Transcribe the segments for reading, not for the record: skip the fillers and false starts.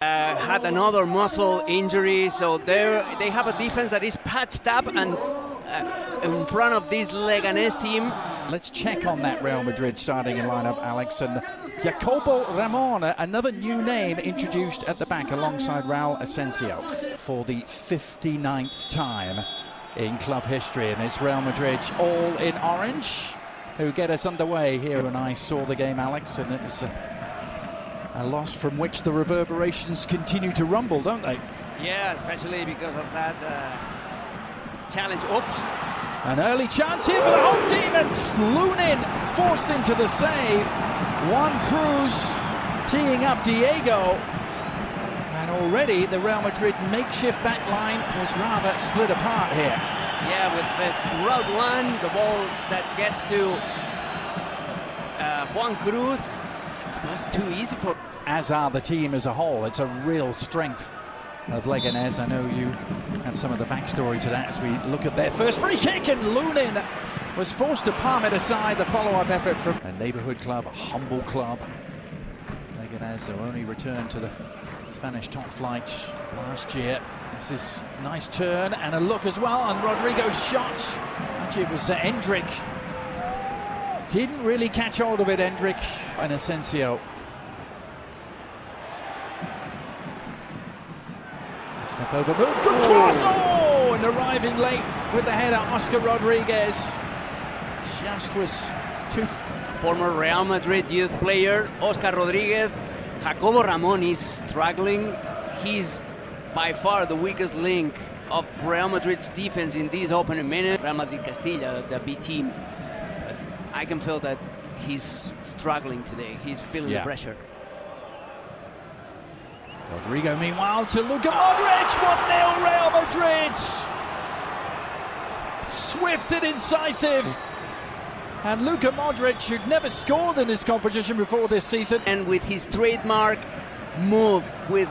Had another muscle injury, so they have a defense that is patched up and in front of this Leganes team. Let's check on that Real Madrid starting in lineup, Alex. And Jacobo Ramon, another new name introduced at the back alongside Raul Asensio for the 59th time in club history. And it's Real Madrid all in orange who get us underway here. And I saw the game, Alex, and it was a loss from which the reverberations continue to rumble, don't they? Yeah, especially because of that challenge. Oops. An early chance here for the home team, and Lunin forced into the save. Juan Cruz teeing up Diego. And already the Real Madrid makeshift back line was rather split apart here. Yeah, with this route one, the ball that gets to Juan Cruz, it was too easy for... As are the team as a whole. It's a real strength of Leganes. I know you have some of the backstory to that as we look at their first free kick, and Lunin was forced to palm it aside. The follow-up effort from a neighborhood club, a humble club. Leganes have only returned to the Spanish top flight last year. This is a nice turn and a look as well, and Rodrigo's shot. Actually, it was Endrick. Didn't really catch hold of it, Endrick. And Asensio. Step over move, good cross, oh! And arriving late with the header, Oscar Rodriguez. Just was too... Former Real Madrid youth player, Oscar Rodriguez. Jacobo Ramon is struggling. He's by far the weakest link of Real Madrid's defense in this opening minute. Real Madrid Castilla, the B team. But I can feel that he's struggling today. He's feeling the pressure. Rodrigo, meanwhile, to Luka Modric. 1-0 Real Madrid. Swift and incisive. And Luka Modric, who'd never scored in this competition before this season. And with his trademark move with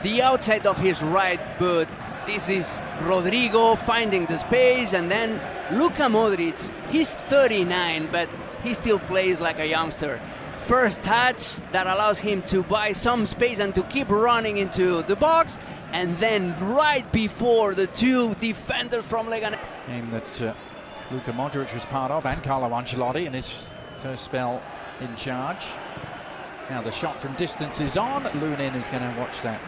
the outside of his right foot, this is Rodrigo finding the space, and then Luka Modric. He's 39, but he still plays like a youngster. First touch that allows him to buy some space and to keep running into the box, and then right before the two defenders from Leganes. Game that Luka Modric was part of, and Carlo Ancelotti in his first spell in charge. Now the shot from distance is on. Lunin is going to watch that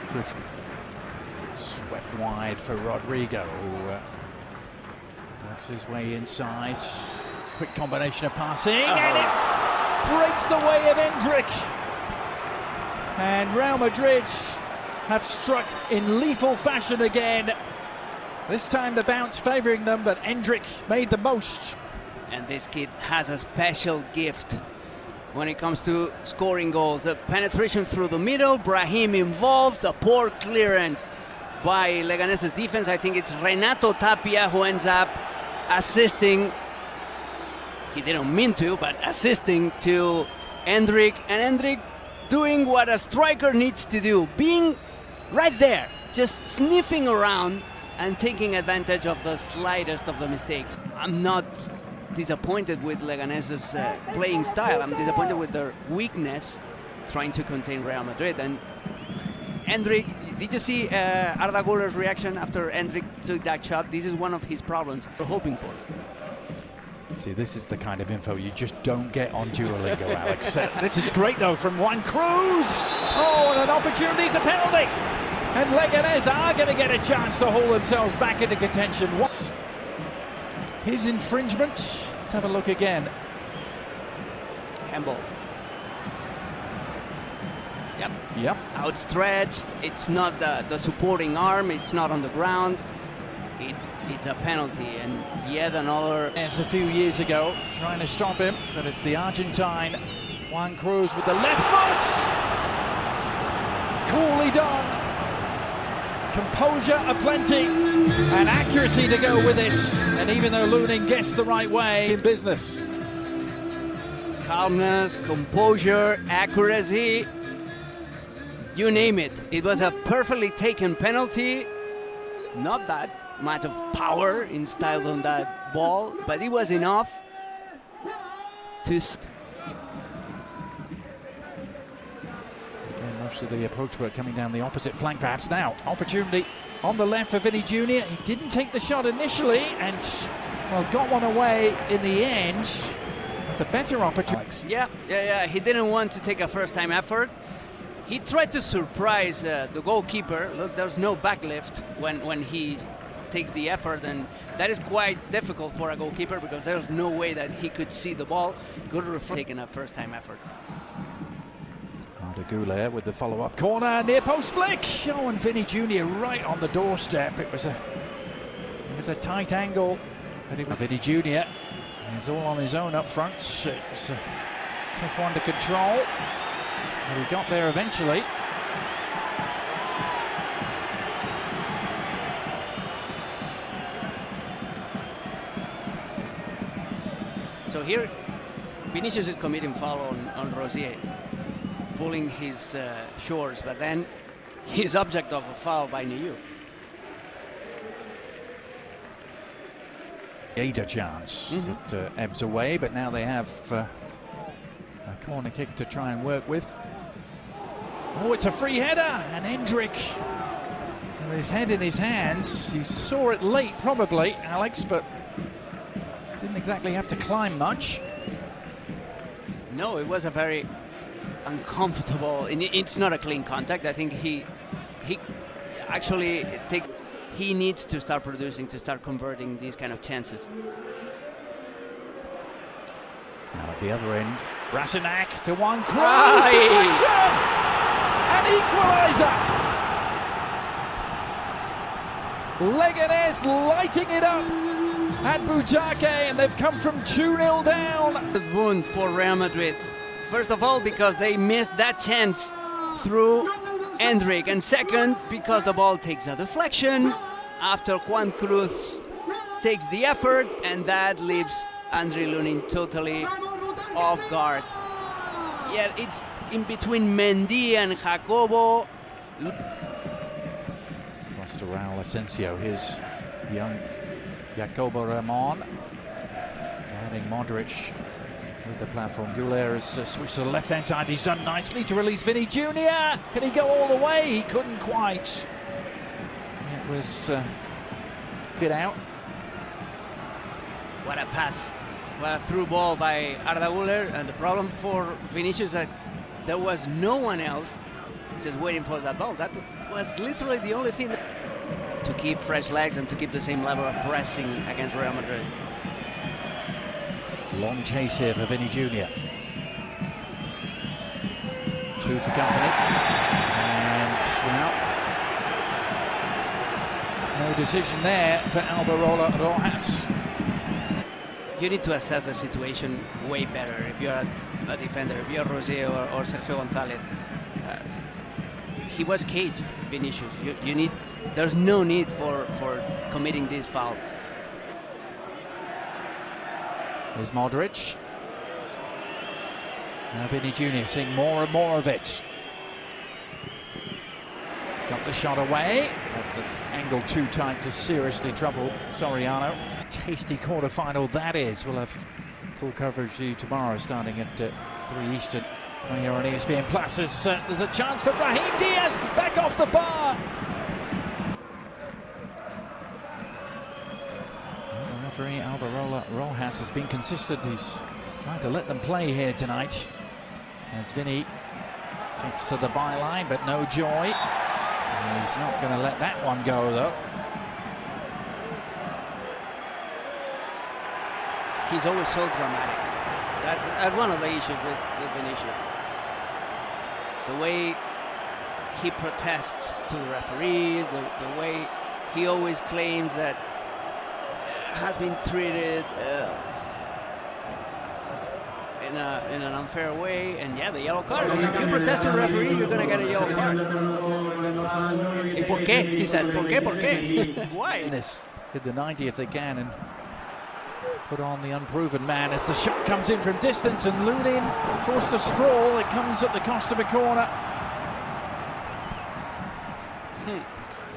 drift. Swept wide for Rodrigo, who works his way inside. Quick combination of passing, and it breaks the way of Endrick. And Real Madrid have struck in lethal fashion again. This time the bounce favouring them, but Endrick made the most. And this kid has a special gift when it comes to scoring goals. The penetration through the middle, Brahim involved, a poor clearance by Leganes' defense. I think it's Renato Tapia who ends up assisting. He didn't mean to, but assisting to Endrick. And Endrick doing what a striker needs to do, being right there, just sniffing around and taking advantage of the slightest of the mistakes. I'm not disappointed with Leganes' playing style. I'm disappointed with their weakness trying to contain Real Madrid. And Endrick, did you see Arda Guller's reaction after Endrick took that shot? This is one of his problems we're hoping for. See, this is the kind of info you just don't get on Duolingo, Alex. This is great, though, from Juan Cruz. Oh, and an opportunity, it's a penalty. And Leganes are going to get a chance to haul themselves back into contention. What's his infringement? Let's have a look again. Handball. Yep. Outstretched. It's not the supporting arm. It's not on the ground. It's a penalty, and yet another. Yes, a few years ago, trying to stop him, but it's the Argentine Juan Cruz with the left foot. Coolly done. Composure aplenty, and accuracy to go with it. And even though Lunin guessed the right way, in business. Calmness, composure, accuracy, you name it. It was a perfectly taken penalty. Not that much of power installed on that ball, but it was enough to Most of the approach work coming down the opposite flank perhaps now. Opportunity on the left for Vinny Jr. He didn't take the shot initially and, well, got one away in the end. The better opportunity. Yeah. He didn't want to take a first-time effort. He tried to surprise the goalkeeper. Look, there's no backlift when he takes the effort, and that is quite difficult for a goalkeeper because there's no way that he could see the ball. Good referee taking a first-time effort. De Goulet with the follow-up corner, near post flick. Oh, and Vinny Jr. right on the doorstep. It was a tight angle. Vinny Jr. is all on his own up front. It's a tough one to control. But he got there eventually. So here, Vinicius is committing foul on Rosier, pulling his shorts, but then he's object of a foul by Niu. A chance that ebbs away, but now they have a corner kick to try and work with. Oh, it's a free header, and Hendrik with his head in his hands. He saw it late probably, Alex, but didn't exactly have to climb much. No, it was a very uncomfortable, it's not a clean contact. I think he actually takes, he needs to start producing, to start converting these kind of chances. Now at the other end, Brasinac to one cross, deflection, an equaliser. Leganes lighting it up at Butarque, and they've come from 2-0 down. The wound for Real Madrid. First of all, because they missed that chance through Hendrik, and second, because the ball takes a deflection after Juan Cruz takes the effort, and that leaves Andre Lunin totally off guard. Yeah, it's in between Mendy and Jacobo. Cross to Raul Asensio, his young Jacobo Ramon. Adding Modric with the platform. Goulet has switched to the left-hand side. He's done nicely to release Vinny Jr. Can he go all the way? He couldn't quite. It was a bit out. What a pass. What a through ball by Arda Güler. And the problem for Vinicius is that there was no one else just waiting for that ball. That was literally the only thing to keep fresh legs and to keep the same level of pressing against Real Madrid. Long chase here for Vinny Jr. Two for company. And well, no decision there for Alberola Rojas. You need to assess the situation way better if you're a defender, if you're Rosier or Sergio González. He was caged, Vinicius. There's no need for committing this foul. There's Modric. Now Vinny Jr. seeing more and more of it. Got the shot away, but the angle too tight to seriously trouble Soriano. Tasty quarter-final that is. We'll have full coverage for you tomorrow starting at 3 Eastern right here on ESPN Plus. There's a chance for Brahim Diaz, back off the bar. The referee Alberola Rojas has been consistent. He's trying to let them play here tonight as Vinny gets to the byline, but no joy. He's not going to let that one go though. He's always so dramatic. That's one of the issues with Vinicius. The way he protests to the referees, the way he always claims that has been treated in an unfair way, and yeah, the yellow card. If you protest to the referee, you're gonna get a yellow card. ¿Y por qué? He says, ¿por qué? ¿Por qué? Why? This did the 90 if they can and put on the unproven man as the shot comes in from distance, and Lunin forced to sprawl. It comes at the cost of a corner.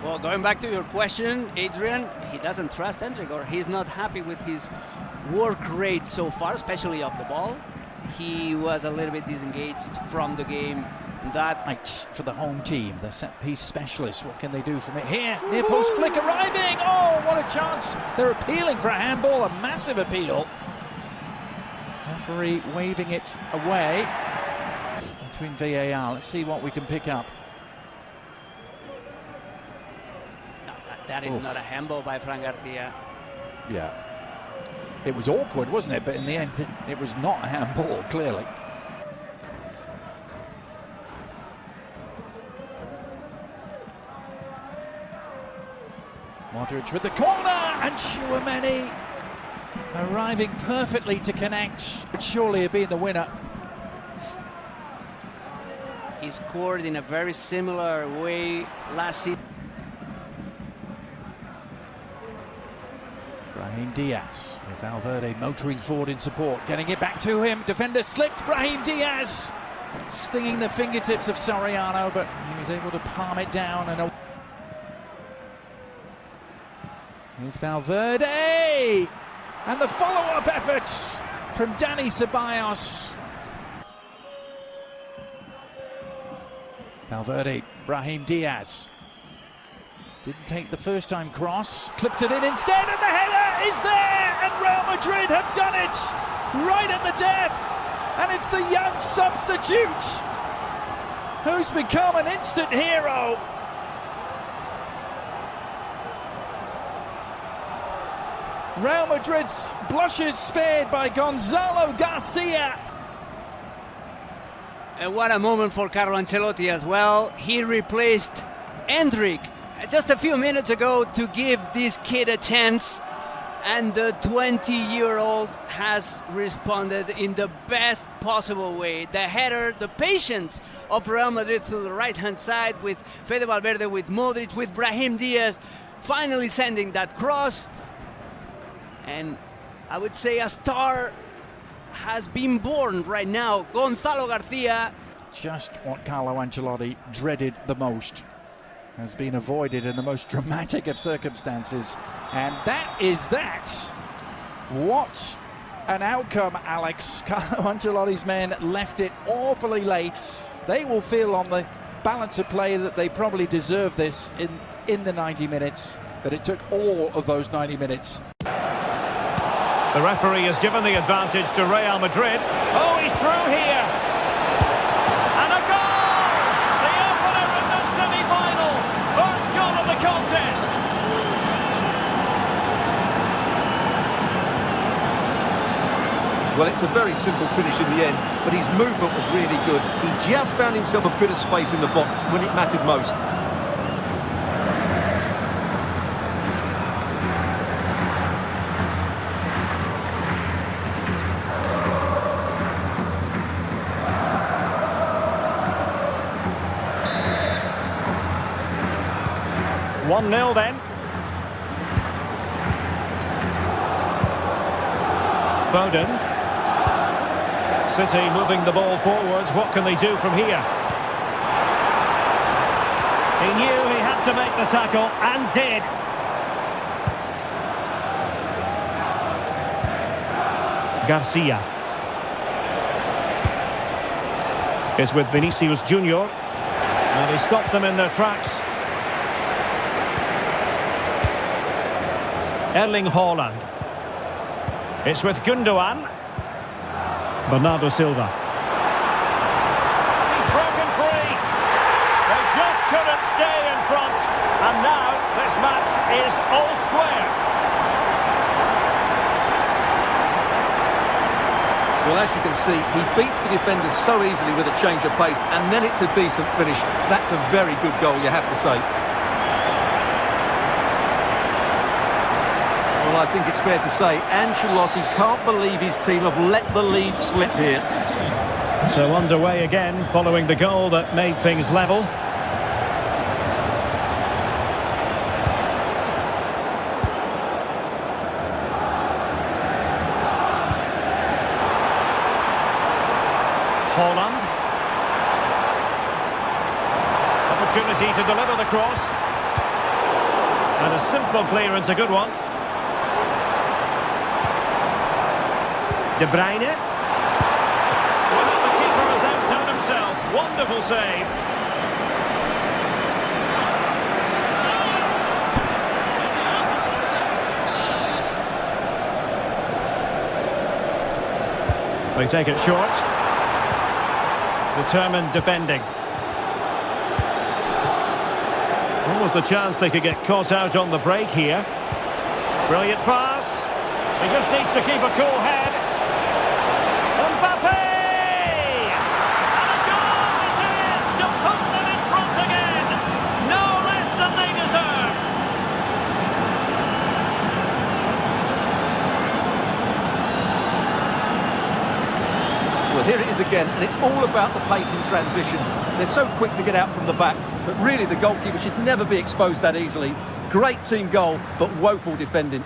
Well, going back to your question, Adrian, he doesn't trust Hendrik, or he's not happy with his work rate so far, especially off the ball. He was a little bit disengaged from the game that. Right for the home team, the set-piece specialists. What can they do from it here? Near post flick arriving. Oh, what a chance. They're appealing for a handball, a massive appeal. Referee waving it away between VAR. Let's see what we can pick up. No, that is not a handball by Fran Garcia. Yeah. It was awkward, wasn't it? But in the end, it was not a handball, clearly. Modric with the corner, and Tchouaméni arriving perfectly to connect. Would surely have been the winner. He scored in a very similar way last season. Brahim Diaz with Valverde motoring forward in support, getting it back to him. Defender slipped. Brahim Diaz stinging the fingertips of Soriano, but he was able to palm it down. And here's Valverde, and the follow-up efforts from Dani Ceballos. Valverde, Brahim Diaz. Didn't take the first time cross, clips it in instead, and the header is there, and Real Madrid have done it right at the death, and it's the young substitute who's become an instant hero. Real Madrid's blushes spared by Gonzalo Garcia. And what a moment for Carlo Ancelotti as well. He replaced Endrick just a few minutes ago to give this kid a chance, and the 20-year-old has responded in the best possible way. The header, the patience of Real Madrid through the right-hand side with Fede Valverde, with Modric, with Brahim Diaz, finally sending that cross. And I would say a star has been born right now. Gonzalo Garcia. Just what Carlo Ancelotti dreaded the most has been avoided in the most dramatic of circumstances. And that is that. What an outcome, Alex. Carlo Ancelotti's men left it awfully late. They will feel on the balance of play that they probably deserve this in the 90 minutes, but it took all of those 90 minutes. The referee has given the advantage to Real Madrid. Oh, he's through here. And a goal! The opener in the semi-final. First goal of the contest. Well, it's a very simple finish in the end, but his movement was really good. He just found himself a bit of space in the box when it mattered most. One 0 then. Foden. City moving the ball forwards. What can they do from here? He knew he had to make the tackle and did. Garcia is with Vinicius Junior, and he stopped them in their tracks. Erling Haaland. It's with Gundogan. Bernardo Silva. He's broken free. They just couldn't stay in front. And now this match is all square. Well, as you can see, he beats the defenders so easily with a change of pace, and then it's a decent finish. That's a very good goal, you have to say. Well, I think it's fair to say Ancelotti can't believe his team have let the lead slip here. So underway again following the goal that made things level. Haaland. Opportunity to deliver the cross. And a simple clearance, a good one. De Bruyne. Well, the keeper has outdone himself. Wonderful save. They take it short. Determined defending. What was the chance they could get caught out on the break here? Brilliant pass. He just needs to keep a cool head. Mbappe! And a goal it is to put them in front again. No less than they deserve. Well, here it is again, and it's all about the pace in transition. They're so quick to get out from the back, but really the goalkeeper should never be exposed that easily. Great team goal, but woeful defending.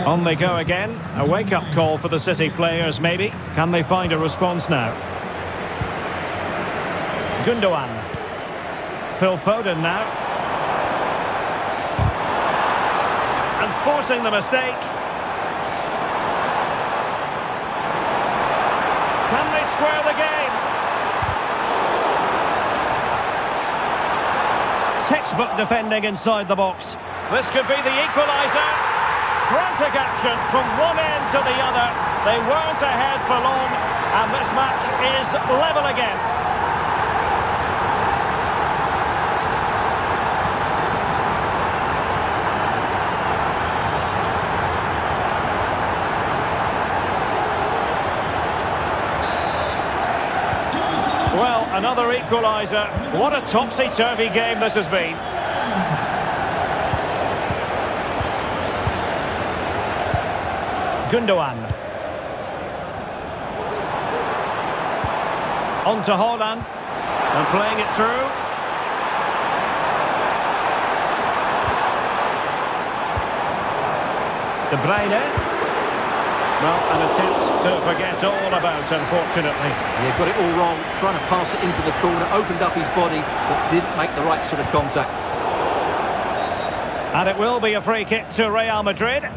On they go again. A wake-up call for the City players, maybe. Can they find a response now? Gundogan. Phil Foden now. And forcing the mistake. Can they square the game? Textbook defending inside the box. This could be the equaliser. Frantic action from one end to the other. They weren't ahead for long, and this match is level again. Well, another equaliser. What a topsy-turvy game this has been. Gundogan. On to Haaland. And playing it through. De Bruyne. Well, an attempt to forget all about, unfortunately. Yeah, got it all wrong. Trying to pass it into the corner. Opened up his body, but didn't make the right sort of contact. And it will be a free kick to Real Madrid.